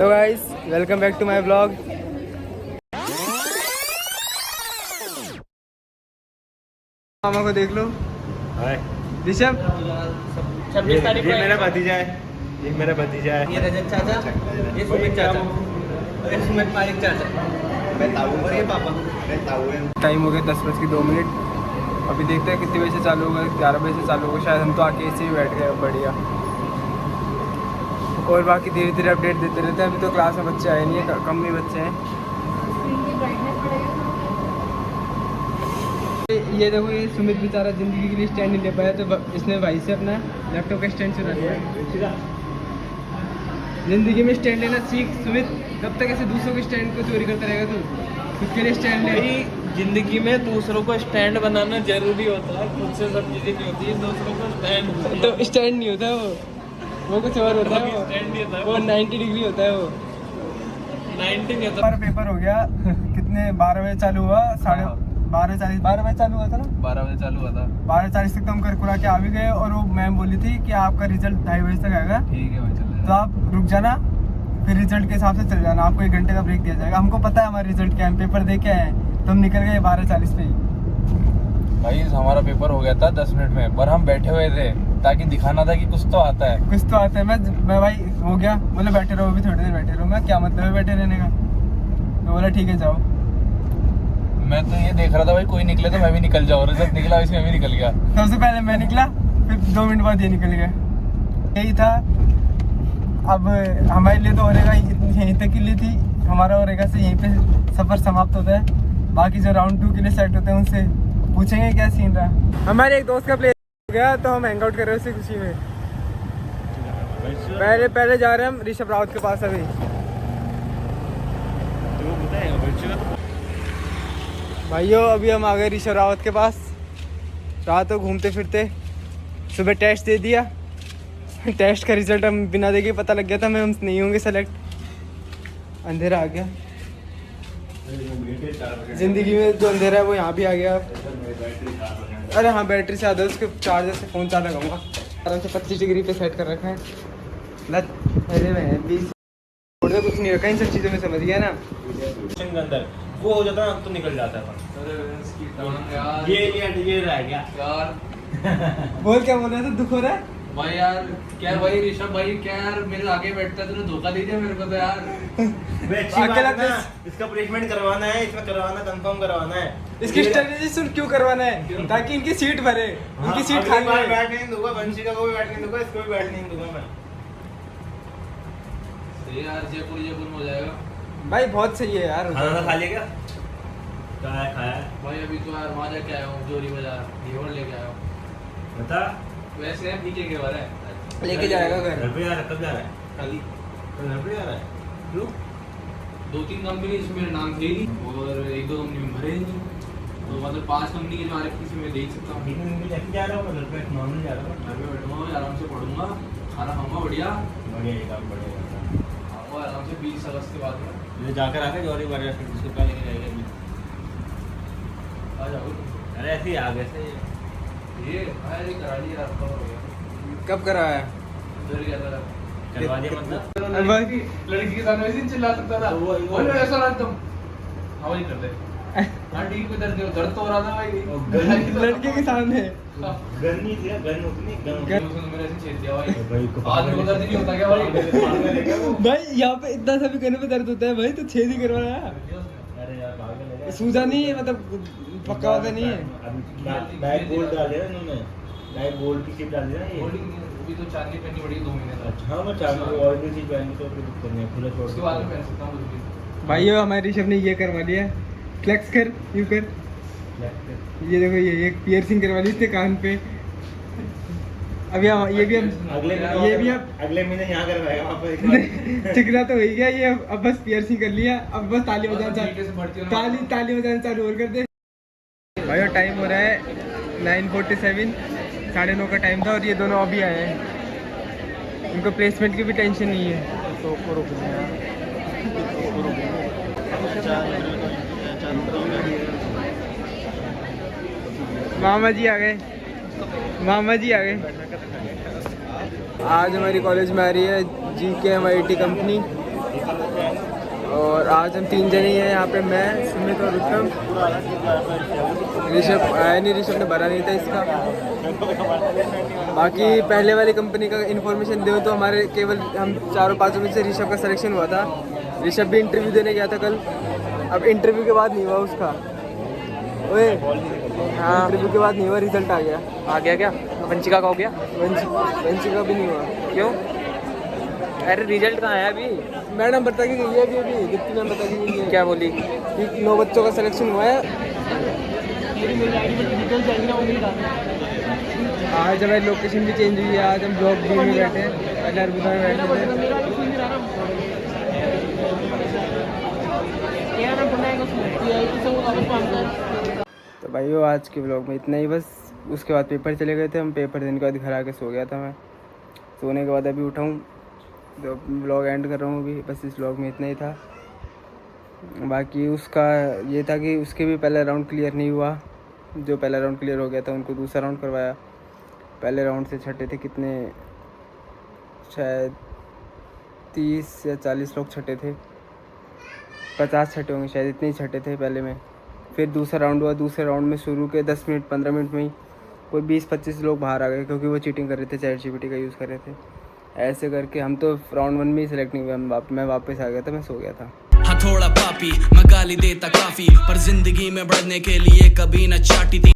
Hello guys, welcome back to my blog. मामा को देख लो। हाय ऋषभ, 26 तारीख को ये मेरा भतीजा है, ये मेरा भतीजा है। ये रजत चाचा, ये सुमित चाचा, ये सुमित मालिक चाचा। मैं ताऊ और ये पापा, मैं ताऊ है। टाइम हो गया 10:02। अभी देखते हैं कितने बजे से चालू होगा। 11 बजे से चालू होगा शायद। हम तो आके इसे ही बैठ गए। बढ़िया। और बाकी धीरे धीरे अपडेट देते रहते हैं। अभी तो क्लास में बच्चे आए नहीं है, कम ही बच्चे हैं। ये देखो, ये सुमित बेचारा ज़िंदगी के लिए स्टैंड नहीं ले पाया, तो इसने भाई से अपना लैपटॉप का स्टैंड चुरा लिया। ज़िंदगी में स्टैंड लेना सीख सुमित। कब तक ऐसे दूसरों के स्टैंड को चोरी करता रहेगा तू? खुद के लिए स्टैंड ले। जिंदगी में दूसरों को स्टैंड बनाना जरूरी होता है, खुद से सब चीजें नहीं होती है। दूसरों को स्टैंड तो स्टैंड नहीं होता वो कुछ और होता है। स्टैंड नहीं होता वो 90 डिग्री होता है। वो 90 नहीं होता। हमारा पेपर हो गया। कितने 12 बजे चालू हुआ, 12:40 12 बजे चालू हुआ था ना। 12 बजे चालू हुआ था। 12:40 तक तो हम कर कुरा के आ भी गए। और वो मैम बोली थी कि आपका रिजल्ट 2:30 बजे तक आएगा, ठीक है भाई, चल तो आप रुक जाना, फिर रिजल्ट के हिसाब से चल जाना। आपको 1 घंटे का ब्रेक दिया जाएगा। हमको पता है हमारा रिजल्ट क्या है, पेपर दे के आए हैं, तो हम निकल गए 12:40 पे ही। भाई हमारा पेपर हो गया था 10 मिनट में, पर हम बैठे हुए थे ताकि दिखाना था कि कुछ तो आता है। कुछ तो आता है। मैं भाई हो गया, बोले बैठे रहो, अभी थोड़ी देर बैठे रहो। मैं क्या मतलब है बैठे रहने का? तो बोला ठीक है जाओ। मैं तो ये देख रहा था भाई कोई निकले तो मैं भी निकल जाऊँ। रिजल्ट निकला, इसमें भी निकल गया। सबसे पहले मैं निकला, फिर 2 मिनट बाद ये निकल गया। यही था। अब हमारे लिए तो ओरेगा यहीं तक के लिए थी। हमारा ओरेगा से यहीं पे सफ़र समाप्त होता है। बाकी जो राउंड 2 के लिए सेट होते हैं उनसे पूछेंगे क्या सीन रहा। हमारे एक दोस्त का प्ले हो गया, तो हम हैंग आउट कर रहे हैं उसी खुशी में। पहले जा रहे हैं हम ऋषभ रावत के पास। अभी भाइयों, अभी हम आ गए ऋषभ रावत के पास। रात को घूमते फिरते सुबह टेस्ट दे दिया। टेस्ट का रिजल्ट हम बिना देखे पता लग गया था हम नहीं होंगे सेलेक्ट। अंधेरा आ गया। ज़िंदगी में जो अंधेरा है वो यहाँ भी आ गया। अरे हाँ, बैटरी से आधा उसके चार्जर से फ़ोन चार्ज लगाऊंगा। आराम से 25 डिग्री पे सेट कर रखा है। अरे मैं 20 कुछ नहीं रखा इन सब चीज़ों में, समझ गया ना। अंदर वो हो जाता है तो निकल जाता है। ये रह गया यार। बोल, क्या बोल रहा था? दुख हो रहा है भाई यार, क्या भाई ऋषभ भाई, क्या यार मेरे आगे बैठता है, तूने धोखा दे दिया मेरे को तो यार। अच्छी बात है ना, इसका प्लेसमेंट करवाना है, इसमें करवाना, कंफर्म करवाना है। इसकी स्ट्रेटेजी सुन, क्यों करवाना है? ताकि इनकी सीट भरे, इनकी सीट खाली है। बैठ नहीं दूंगा, वंशिका को भी बैठ नहीं दूंगा, इसको भी बैठ नहीं दूंगा मैं। यार जयपुर हो जाएगा भाई, बहुत सही है यार। खाना खा लिया क्या? खाया है भाई। अभी तो यार वहाँ जाके आया हूँ, जोरी बाजार घेवर लेके आया हूँ। बता। वैसे यार पीछे घेवर है, लेके जाएगा घर। घर पे जा रहा है? कब जा रहा है? खाली घर पे जा रहा है? क्यों? 2-3 कंपनी इसमें मेरा नाम थे ही नहीं, और 1-2 कंपनी में भरे ही नहीं। तो मतलब 5 कंपनी के जो RFP में दे ही सकता हूँ। लेके जा रहा हूँ, घर पे नॉर्मल जा रहा हूँ। घर पे बैठूंगा, आराम से पढ़ूंगा, खाना खाऊंगा बढ़िया। बढ़िया, ये काम बढ़िया। आऊँगा आराम से 20 अगस्त के बाद में। ये जाकर आके जौहरी बाजार से इसको क्या लेके जाएगा अभी? आ जाओ। अरे ऐसे ही आ गए थे ये अरे करा लिया, रास्ता हो गया। कब कराया? उधर गया था, करवा दिया मतलब। लड़की के सामने वैसे चिल्ला सकता था। बोलो ऐसा ना तुम हाँ वही कर दे। हाँ ठीक में दर्द तो हो रहा था भाई। लड़के के सामने गन नहीं थी, गन उतनी गन मेरे ऐसे छेद दिया भाई। भाई आदमी को दर्द नहीं होता क्या भाई? भाई, यहाँ पे इतना सा भी करने पे दर्द होता है भाई, तो छेद ही करवाया। अरे यार पागल है। सूजा नहीं है, मतलब पक्का होता नहीं है। डाई गोल्ड डाल दिया इन्होंने, डाई गोल्ड की चिप डाल दिया ये। अभी तो चांदी पहननी पड़ेगी 2 महीने तक। अच्छा हाँ, मैं चाहूँगा और भी चीज पहननी तो फिर दिक्कत नहीं है, खुला छोड़ उसके बाद में पहन सकता हूँ कुछ भी। भाई ये हमारे ऋषभ ने ये करवा लिया। फ्लेक्स कर, यू कर। ये देखो, ये एक पियर्सिंग करवा ली इसने कान पे। अभी हम ये भी हम अगले महीने यहाँ करवाएगा वहाँ पर। चिकना तो हो ही गया ये। अब बस पियर्सिंग कर लिया, अब बस ताली बजाना ताली बजाना चालू और कर दे। भाई टाइम हो रहा है 9:47, 9:30 का टाइम था, और ये दोनों अभी आए हैं। उनको प्लेसमेंट की भी टेंशन नहीं है। तो मामा जी आ गए, मामा जी आ गए। आज हमारी कॉलेज में आ रही है GKMIT कंपनी। और आज हम 3 जने ही हैं यहाँ पे, मैं, सुमित और उत्तम। ऋषभ आया नहीं, ऋषभ ने भरा नहीं था इसका। बाकी पहले वाली कंपनी का इन्फॉर्मेशन दूँ तो हमारे केवल हम 4-5 में से ऋषभ का सिलेक्शन हुआ था। ऋषभ भी इंटरव्यू देने गया था कल। अब इंटरव्यू के बाद नहीं हुआ उसका। ओए हाँ, इंटरव्यू के बाद नहीं हुआ, रिजल्ट आ गया क्या? वंशिका का हो गया? वंशिका भी नहीं हुआ। क्यों? अरे रिजल्ट कहाँ है अभी? मैडम बता के गई है अभी कितनी मैम बता के गई है। क्या बोली? कि 9 बच्चों का सिलेक्शन हुआ है। आज हमारी लोकेशन भी चेंज हुई है। आज हम ब्लॉक डी में बैठे हैं, पहले अरबुदा में बैठे थे। तो भाइयों आज के ब्लॉग में इतना ही बस। उसके बाद पेपर चले गए थे हम। पेपर देने के बाद घर आके सो गया था मैं। सोने के बाद अभी उठा हूँ तो ब्लॉग एंड कर रहा हूँ अभी। बस इस ब्लॉग में इतना ही था। बाकी उसका ये था कि उसके भी पहला राउंड क्लियर नहीं हुआ। जो पहला राउंड क्लियर हो गया था उनको दूसरा राउंड करवाया। पहले राउंड से छठे थे कितने, शायद 30 या 40 लोग छठे थे, 50 छठे होंगे शायद, इतने ही छठे थे पहले में। फिर दूसरा राउंड हुआ। दूसरे राउंड में शुरू के 10 मिनट 15 मिनट में ही कोई 20-25 लोग बाहर आ गए क्योंकि वो चीटिंग कर रहे थे, ChatGPT का यूज़ कर रहे थे। ऐसे करके हम तो राउंड 1 में ही सिलेक्ट नहीं हुए। मैं वापस आ गया था, मैं सो गया था। हाँ थोड़ा पापी मैं गाली देता काफी, पर जिंदगी में बढ़ने के लिए कभी न चाहती थी।